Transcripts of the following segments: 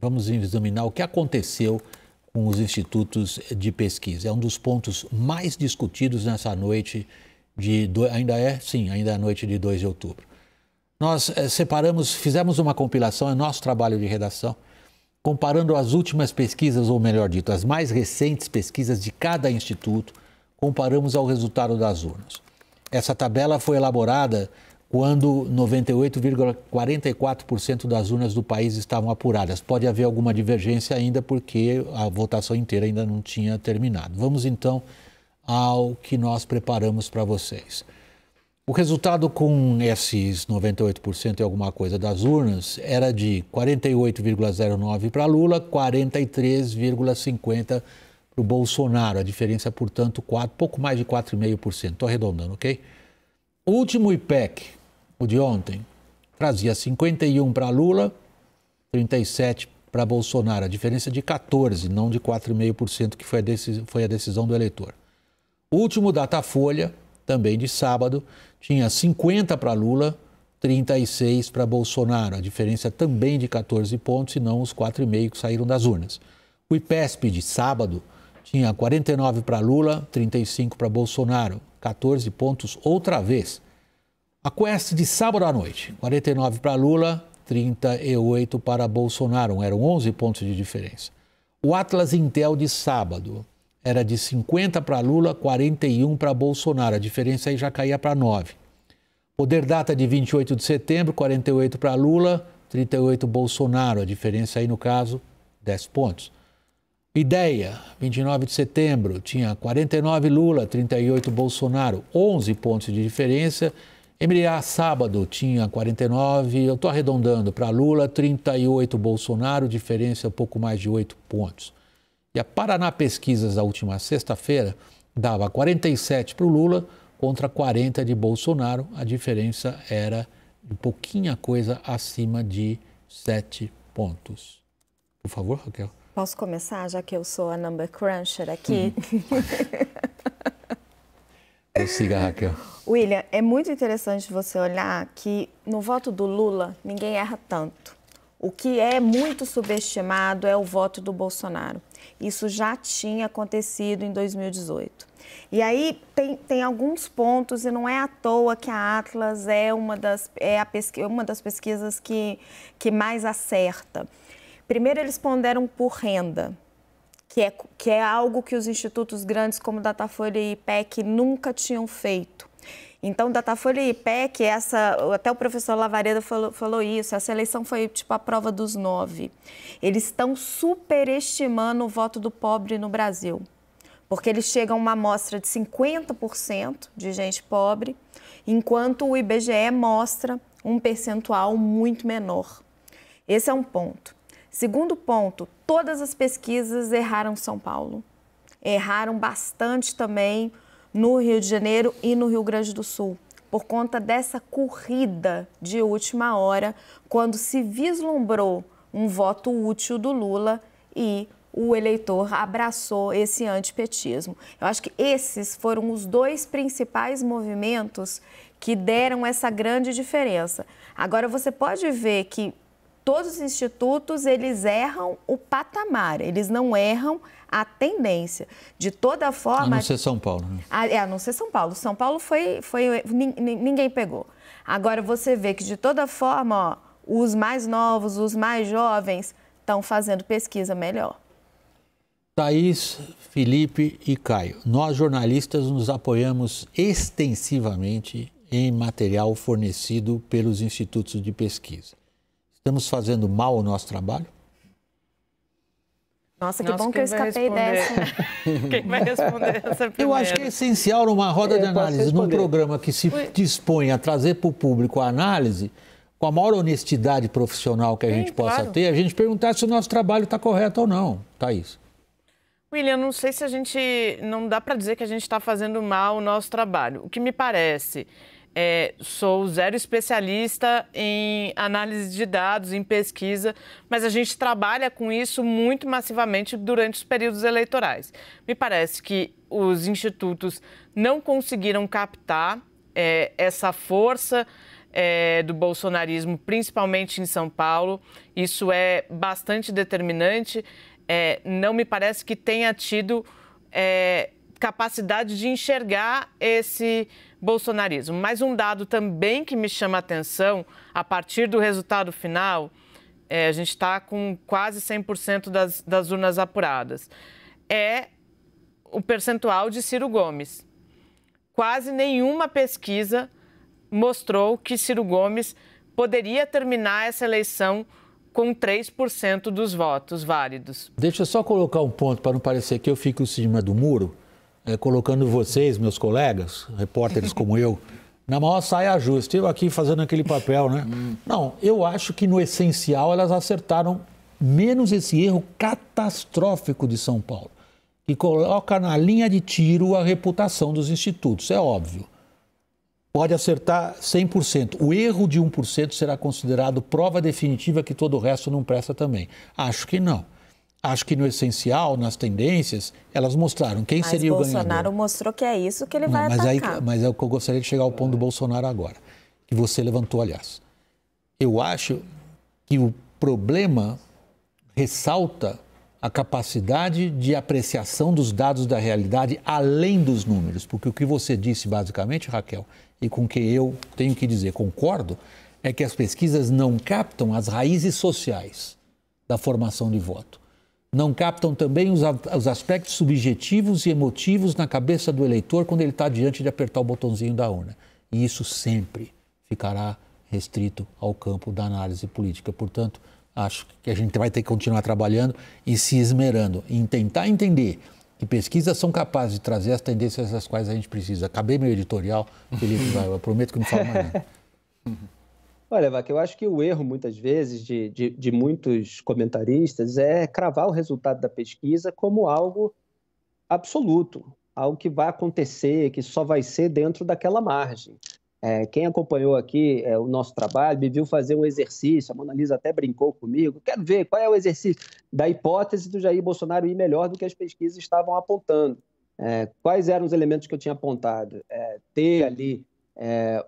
vamos examinar o que aconteceu com os institutos de pesquisa. É um dos pontos mais discutidos nessa noite ainda é a noite de 2 de outubro. Nós fizemos uma compilação, é nosso trabalho de redação, comparando as últimas pesquisas, ou melhor dito, as mais recentes pesquisas de cada instituto, comparamos ao resultado das urnas. Essa tabela foi elaborada quando 98,44% das urnas do país estavam apuradas. Pode haver alguma divergência ainda porque a votação inteira ainda não tinha terminado. Vamos então ao que nós preparamos para vocês. O resultado com esses 98% e alguma coisa das urnas era de 48,09% para Lula, 43,50% para o Bolsonaro. A diferença, portanto, pouco mais de 4,5%. Estou arredondando, ok? O último IPEC, o de ontem, trazia 51% para Lula, 37% para Bolsonaro. A diferença de 14%, não de 4,5%, que foi a decisão do eleitor. O último Datafolha, também de sábado, tinha 50% para Lula, 36% para Bolsonaro. A diferença também de 14 pontos, e não os 4,5% que saíram das urnas. O IPESP de sábado tinha 49% para Lula, 35% para Bolsonaro, 14 pontos outra vez. A Quest de sábado à noite, 49% para Lula, 38% para Bolsonaro, eram 11 pontos de diferença. O Atlas Intel de sábado era de 50% para Lula, 41% para Bolsonaro, a diferença aí já caía para 9%. Poder Data de 28 de setembro, 48% para Lula, 38% Bolsonaro, a diferença aí no caso, 10 pontos. Ideia, 29 de setembro, tinha 49% Lula, 38% Bolsonaro, 11 pontos de diferença. MDA sábado tinha 49%, eu estou arredondando, para Lula, 38% Bolsonaro, diferença um pouco mais de 8 pontos. E a Paraná Pesquisas da última sexta-feira dava 47% para o Lula contra 40% de Bolsonaro. A diferença era de pouquinha coisa acima de 7 pontos. Por favor, Raquel. Posso começar, já que eu sou a number cruncher aqui? Siga, Raquel. William, é muito interessante você olhar que no voto do Lula ninguém erra tanto. O que é muito subestimado é o voto do Bolsonaro. Isso já tinha acontecido em 2018. E aí tem alguns pontos, e não é à toa que a Atlas é uma das pesquisas que mais acerta. Primeiro, eles ponderam por renda, que é algo que os institutos grandes como Datafolha e IPEC nunca tinham feito. Então, Datafolha e IPEC, até o professor Lavareda falou isso, essa eleição foi tipo a prova dos 9. Eles estão superestimando o voto do pobre no Brasil, porque eles chegam a uma amostra de 50% de gente pobre, enquanto o IBGE mostra um percentual muito menor. Esse é um ponto. Segundo ponto, todas as pesquisas erraram São Paulo, erraram bastante também no Rio de Janeiro e no Rio Grande do Sul, por conta dessa corrida de última hora, quando se vislumbrou um voto útil do Lula e o eleitor abraçou esse antipetismo. Eu acho que esses foram os dois principais movimentos que deram essa grande diferença. Agora, você pode ver que todos os institutos, eles erram o patamar, eles não erram a tendência. De toda forma... A não ser São Paulo, né? A não ser São Paulo. São Paulo ninguém pegou. Agora, você vê que, de toda forma, ó, os mais novos, os mais jovens, estão fazendo pesquisa melhor. Thaís, Felipe e Caio, nós jornalistas nos apoiamos extensivamente em material fornecido pelos institutos de pesquisa. Estamos fazendo mal ao nosso trabalho? Nossa, que bom que eu escapei dessa. Quem vai responder essa primeira? Eu acho que é essencial numa roda de análise, num programa que se dispõe a trazer para o público a análise, com a maior honestidade profissional que a gente possa ter, a gente perguntar se o nosso trabalho está correto ou não. Thaís. William, não sei se não dá para dizer que a gente está fazendo mal o nosso trabalho. O que me parece... sou zero especialista em análise de dados, em pesquisa, mas a gente trabalha com isso muito massivamente durante os períodos eleitorais. Me parece que os institutos não conseguiram captar essa força do bolsonarismo, principalmente em São Paulo. Isso é bastante determinante. Não me parece que tenha tido capacidade de enxergar esse bolsonarismo. Mas um dado também que me chama a atenção, a partir do resultado final, a gente está com quase 100% das urnas apuradas, é o percentual de Ciro Gomes. Quase nenhuma pesquisa mostrou que Ciro Gomes poderia terminar essa eleição com 3% dos votos válidos. Deixa eu só colocar um ponto para não parecer que eu fico em cima do muro, colocando vocês, meus colegas, repórteres como eu, na maior saia justa. Eu aqui fazendo aquele papel, né? Não, eu acho que no essencial elas acertaram menos esse erro catastrófico de São Paulo, que coloca na linha de tiro a reputação dos institutos, é óbvio. Pode acertar 100%. O erro de 1% será considerado prova definitiva que todo o resto não presta também. Acho que não. Acho que no essencial, nas tendências, elas mostraram quem seria o ganhador. Mas Bolsonaro mostrou que é isso que ele vai atacar. Mas é o que eu gostaria de chegar ao ponto do Bolsonaro agora, que você levantou, aliás. Eu acho que o problema ressalta a capacidade de apreciação dos dados da realidade além dos números, porque o que você disse basicamente, Raquel, e com que eu tenho que dizer, concordo, é que as pesquisas não captam as raízes sociais da formação de voto. Não captam também os aspectos subjetivos e emotivos na cabeça do eleitor quando ele está diante de apertar o botãozinho da urna. E isso sempre ficará restrito ao campo da análise política. Portanto, acho que a gente vai ter que continuar trabalhando e se esmerando em tentar entender que pesquisas são capazes de trazer as tendências das quais a gente precisa. Acabei meu editorial, Felipe, eu prometo que não falo mais nada. Olha, Vaca, eu acho que o erro, muitas vezes, de muitos comentaristas é cravar o resultado da pesquisa como algo absoluto, algo que vai acontecer, que só vai ser dentro daquela margem. Quem acompanhou aqui o nosso trabalho me viu fazer um exercício, a Mona Lisa até brincou comigo, quero ver qual é o exercício da hipótese do Jair Bolsonaro ir melhor do que as pesquisas estavam apontando. Quais eram os elementos que eu tinha apontado? Ter ali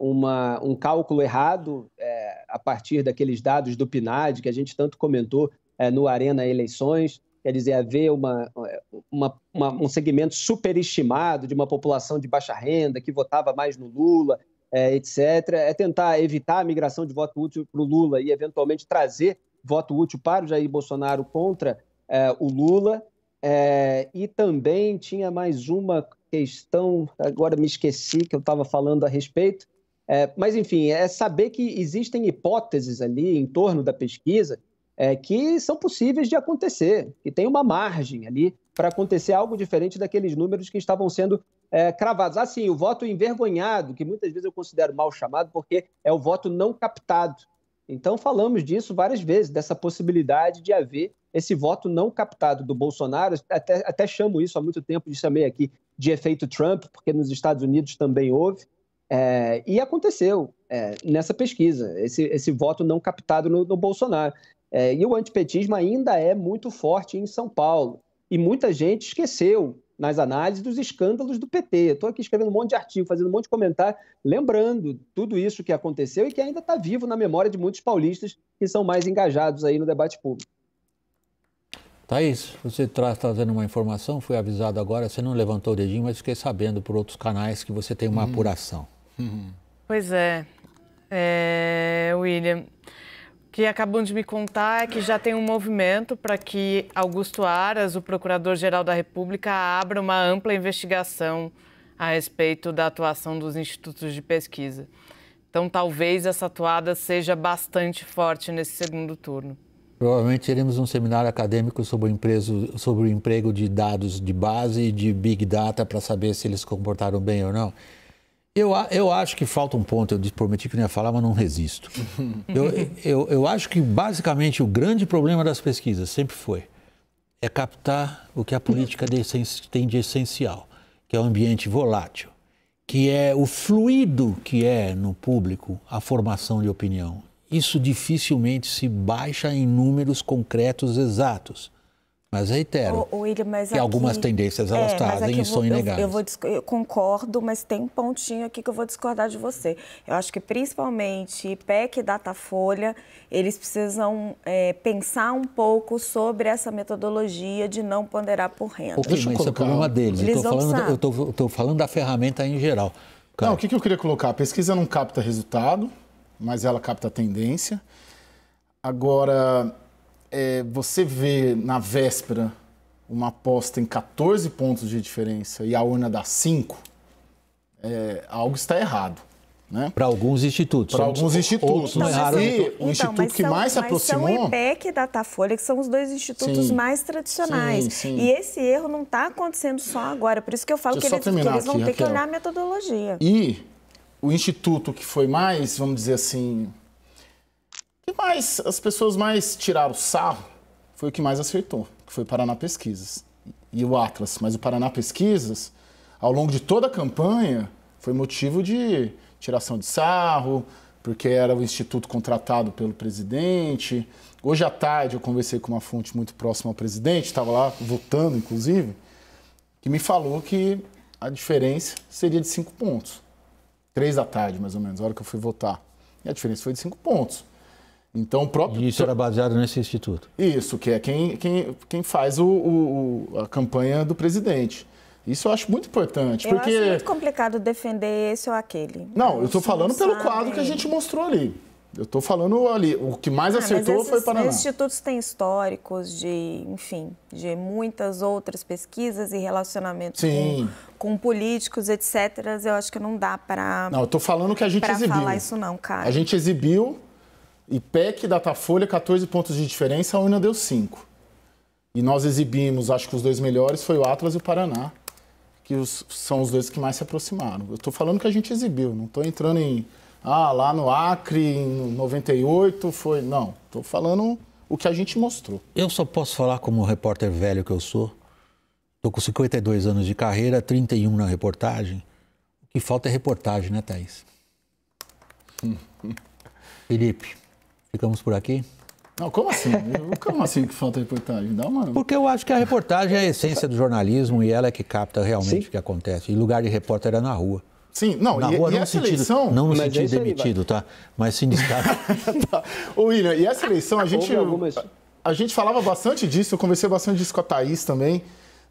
um cálculo errado a partir daqueles dados do PNAD, que a gente tanto comentou no Arena Eleições, quer dizer, haver um segmento superestimado de uma população de baixa renda que votava mais no Lula, etc. Tentar evitar a migração de voto útil para o Lula e, eventualmente, trazer voto útil para o Jair Bolsonaro contra o Lula. E também tinha mais uma questão, agora me esqueci que eu estava falando a respeito, mas, enfim, saber que existem hipóteses ali em torno da pesquisa que são possíveis de acontecer, que tem uma margem ali para acontecer algo diferente daqueles números que estavam sendo cravados. Assim, o voto envergonhado, que muitas vezes eu considero mal chamado, porque é o voto não captado. Então, falamos disso várias vezes, dessa possibilidade de haver esse voto não captado do Bolsonaro. Até chamo isso há muito tempo, chamei aqui de efeito Trump, porque nos Estados Unidos também houve. E aconteceu nessa pesquisa, esse voto não captado no Bolsonaro. E o antipetismo ainda é muito forte em São Paulo. E muita gente esqueceu nas análises dos escândalos do PT. Estou aqui escrevendo um monte de artigo, fazendo um monte de comentário, lembrando tudo isso que aconteceu e que ainda está vivo na memória de muitos paulistas que são mais engajados aí no debate público. Thaís, você está trazendo uma informação, fui avisado agora, você não levantou o dedinho, mas fiquei sabendo por outros canais que você tem uma apuração. Pois William, o que acabam de me contar é que já tem um movimento para que Augusto Aras, o Procurador-Geral da República, abra uma ampla investigação a respeito da atuação dos institutos de pesquisa. Então, talvez essa atuada seja bastante forte nesse segundo turno. Provavelmente teremos um seminário acadêmico sobre o emprego de dados de base e de Big Data para saber se eles se comportaram bem ou não. Eu acho que falta um ponto, eu prometi que não ia falar, mas não resisto. Eu acho que, basicamente, o grande problema das pesquisas sempre foi captar o que a política tem de essencial, que é o ambiente volátil, que é o fluido que é no público a formação de opinião. Isso dificilmente se baixa em números concretos exatos. Mas reitero, William, mas que aqui, algumas tendências elas trazem e são inegáveis. Eu concordo, mas tem um pontinho aqui que eu vou discordar de você. Eu acho que principalmente PEC e Datafolha, eles precisam pensar um pouco sobre essa metodologia de não ponderar por renda. Ok, mas esse é o problema deles. Eu estou falando da ferramenta em geral. Não, o que eu queria colocar? A pesquisa não capta resultado, mas ela capta tendência. Agora, você vê na véspera uma aposta em 14 pontos de diferença e a urna dá 5, algo está errado. Né? Para alguns institutos. Para alguns institutos. Não erraram. E o instituto que mais se aproximou... Mas são o IPEC e Datafolha, que são os dois institutos mais tradicionais. Sim. E esse erro não está acontecendo só agora. Por isso que eu falo que eles vão ter que olhar a metodologia. E o instituto que foi mais, vamos dizer assim... as pessoas mais tiraram sarro foi o que mais acertou, que foi o Paraná Pesquisas e o Atlas. Mas o Paraná Pesquisas, ao longo de toda a campanha, foi motivo de tiração de sarro, porque era o instituto contratado pelo presidente. Hoje à tarde eu conversei com uma fonte muito próxima ao presidente, estava lá votando, inclusive, que me falou que a diferença seria de 5 pontos. 3 da tarde, mais ou menos, a hora que eu fui votar. E a diferença foi de 5 pontos. Então, o próprio... E isso era baseado nesse instituto? Isso, que é quem faz a campanha do presidente. Isso eu acho muito importante, porque... Eu acho muito complicado defender esse ou aquele. Não, eu estou falando pelo quadro que a gente mostrou ali. Eu estou falando ali, o que mais acertou foi Paraná. Os institutos têm históricos de muitas outras pesquisas e relacionamentos com políticos, etc. Eu acho que não dá para... Não, eu estou falando que a gente exibiu. Para falar isso não, cara. A gente exibiu... IPEC, Datafolha, 14 pontos de diferença, a urna deu 5. E nós exibimos, acho que os dois melhores foi o Atlas e o Paraná, que são os dois que mais se aproximaram. Eu estou falando que a gente exibiu, não estou entrando em... lá no Acre, em 98, foi... Não, estou falando o que a gente mostrou. Eu só posso falar como repórter velho que eu sou. Estou com 52 anos de carreira, 31 na reportagem. O que falta é reportagem, né, Thaís? Felipe... Ficamos por aqui? Não, como assim? Como assim que falta reportagem? Dá uma... Porque eu acho que a reportagem é a essência do jornalismo e ela é que capta realmente o que acontece. E lugar de repórter era na rua. Sim, não, na rua, e essa eleição... Não no sentido demitido, tá? Mas sim destaque. Tá. Ô, William, e essa eleição, a gente falava bastante disso, eu conversei bastante disso com a Thaís também,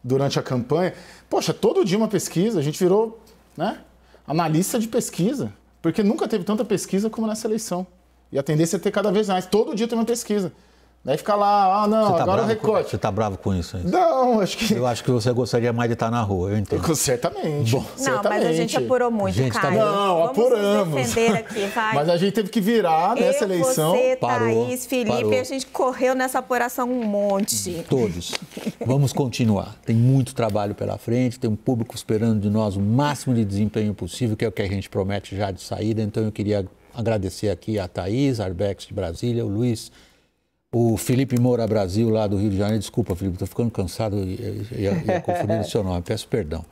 durante a campanha. Poxa, todo dia uma pesquisa, a gente virou, né, analista de pesquisa, porque nunca teve tanta pesquisa como nessa eleição. E a tendência é ter cada vez mais. Todo dia tem uma pesquisa. Daí fica lá, agora o recorte. Você está bravo com isso? Não, acho que... Eu acho que você gostaria mais de estar na rua, eu entendo. Certamente. Bom, não, mas a gente apurou muito, Caio. Não, apuramos. Vamos defender aqui, vai. Mas a gente teve que virar nessa eleição. Você, Thaís, Felipe, a gente correu nessa apuração um monte. Todos. Vamos continuar. Tem muito trabalho pela frente, tem um público esperando de nós o máximo de desempenho possível, que é o que a gente promete já de saída. Então eu queria agradecer aqui a Thaís, Arbex de Brasília, o Luiz, o Felipe Moura Brasil, lá do Rio de Janeiro. Desculpa, Felipe, estou ficando cansado e confundindo o seu nome, peço perdão.